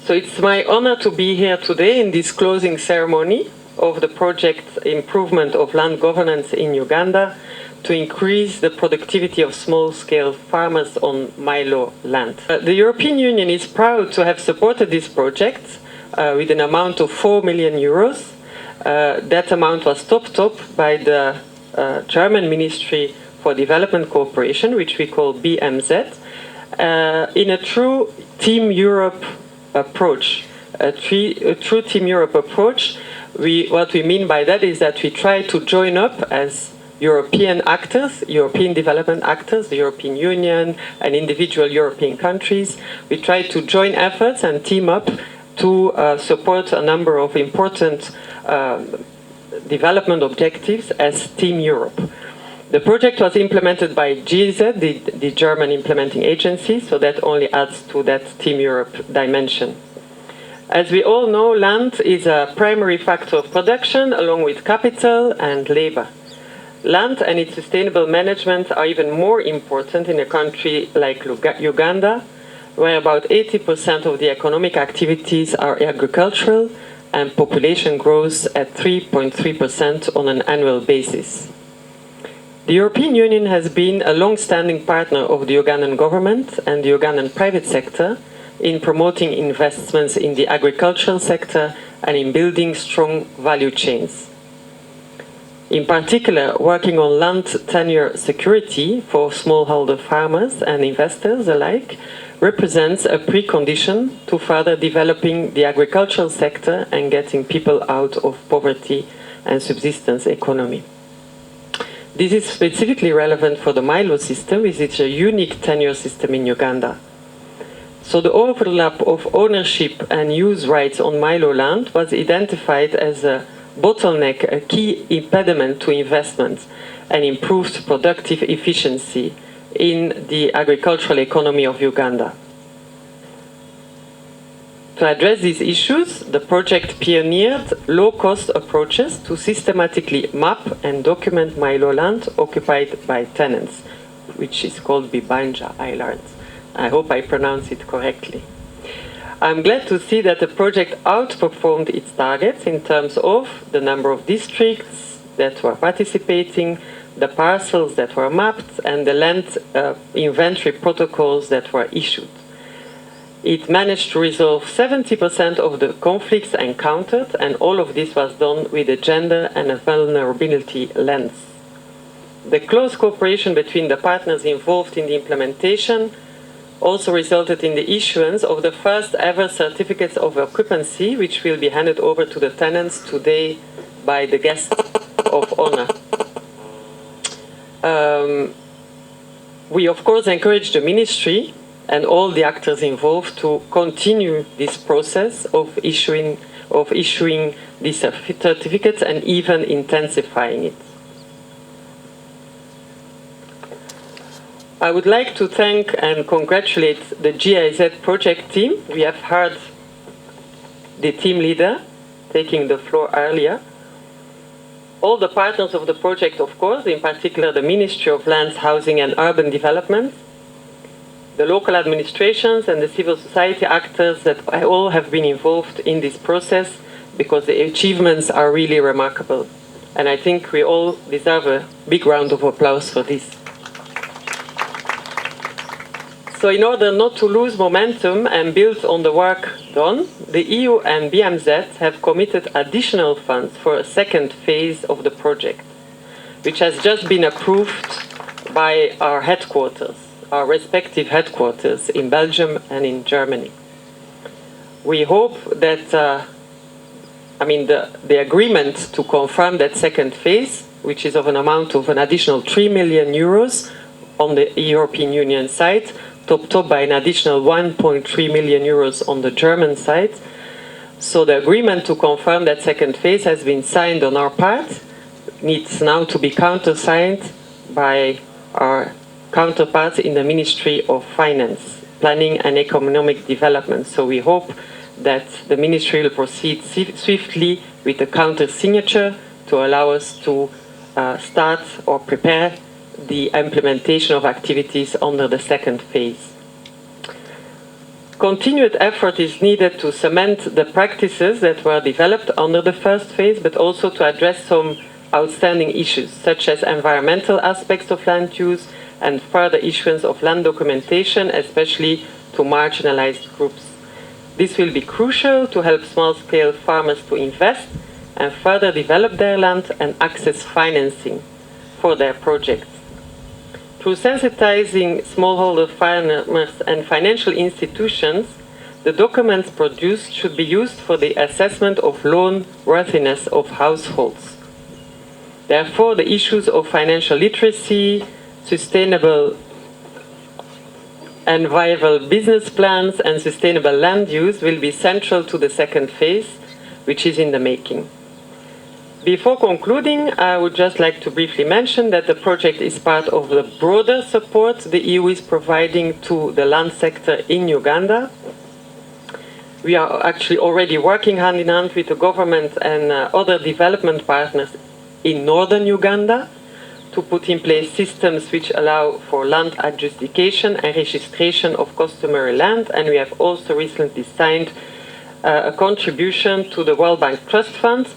So it's my honor to be here today in this closing ceremony of the project Improvement of Land Governance in Uganda to increase the productivity of small-scale farmers on Milo land. The European Union is proud to have supported this project with an amount of 4 million euros. That amount was topped up by the German Ministry for Development Cooperation, which we call BMZ, in a true Team Europe approach. A true Team Europe approach. What we mean by that is that we try to join up as European actors, European development actors, the European Union and individual European countries. We try to join efforts and team up to support a number of important development objectives as Team Europe. The project was implemented by GIZ, the German implementing agency, so that only adds to that Team Europe dimension. As we all know, land is a primary factor of production along with capital and labor. Land and its sustainable management are even more important in a country like Uganda, where about 80% of the economic activities are agricultural and population grows at 3.3% on an annual basis. The European Union has been a long-standing partner of the Ugandan government and the Ugandan private sector in promoting investments in the agricultural sector and in building strong value chains. In particular, working on land tenure security for smallholder farmers and investors alike represents a precondition to further developing the agricultural sector and getting people out of poverty and subsistence economy. This is specifically relevant for the Milo system, which is a unique tenure system in Uganda. So the overlap of ownership and use rights on Milo land was identified as a bottleneck, a key impediment to investment and improved productive efficiency in the agricultural economy of Uganda. To address these issues, the project pioneered low-cost approaches to systematically map and document Milo land occupied by tenants, which is called Bibanja Islands. I hope I pronounce it correctly. I'm glad to see that the project outperformed its targets in terms of the number of districts that were participating, the parcels that were mapped, and the land inventory protocols that were issued. It managed to resolve 70% of the conflicts encountered, and all of this was done with a gender and a vulnerability lens. The close cooperation between the partners involved in the implementation also resulted in the issuance of the first ever certificates of occupancy, which will be handed over to the tenants today by the guest of honor. We of course encourage the ministry and all the actors involved to continue this process of issuing these certificates and even intensifying it. I would like to thank and congratulate the GIZ project team. We have heard the team leader taking the floor earlier. All the partners of the project, of course, in particular the Ministry of Lands, Housing and Urban Development, the local administrations and the civil society actors that all have been involved in this process, because the achievements are really remarkable. And I think we all deserve a big round of applause for this. So in order not to lose momentum and build on the work done, the EU and BMZ have committed additional funds for a second phase of the project, which has just been approved by our headquarters, our respective headquarters in Belgium and in Germany. We hope that, the agreement to confirm that second phase, which is of an amount of an additional 3 million euros on the European Union side, topped up by an additional 1.3 million euros on the German side. So the agreement to confirm that second phase has been signed on our part, needs now to be countersigned by our counterparts in the Ministry of Finance, Planning and Economic Development. So we hope that the Ministry will proceed swiftly with the counter-signature to allow us to start or prepare the implementation of activities under the second phase. Continued effort is needed to cement the practices that were developed under the first phase, but also to address some outstanding issues, such as environmental aspects of land use and further issuance of land documentation, especially to marginalized groups. This will be crucial to help small-scale farmers to invest and further develop their land and access financing for their projects. Through sensitizing smallholder farmers and financial institutions, the documents produced should be used for the assessment of loan worthiness of households. Therefore, the issues of financial literacy, sustainable and viable business plans, and sustainable land use will be central to the second phase, which is in the making. Before concluding, I would just like to briefly mention that the project is part of the broader support the EU is providing to the land sector in Uganda. We are actually already working hand in hand with the government and other development partners in northern Uganda to put in place systems which allow for land adjudication and registration of customary land, and we have also recently signed a contribution to the World Bank Trust Fund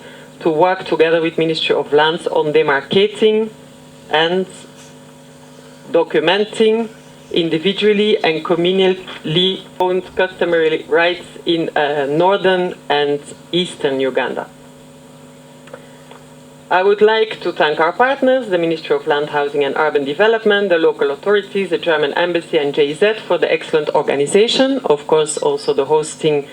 to work together with Ministry of Lands on demarcating and documenting individually and communally owned customary rights in northern and eastern Uganda. I would like to thank our partners, the Ministry of Land, Housing and Urban Development, the local authorities, the German Embassy and JZ for the excellent organization, of course also the hosting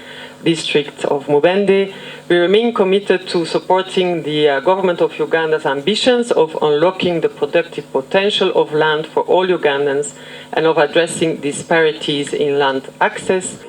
district of Mubende. We remain committed to supporting the government of Uganda's ambitions of unlocking the productive potential of land for all Ugandans and of addressing disparities in land access.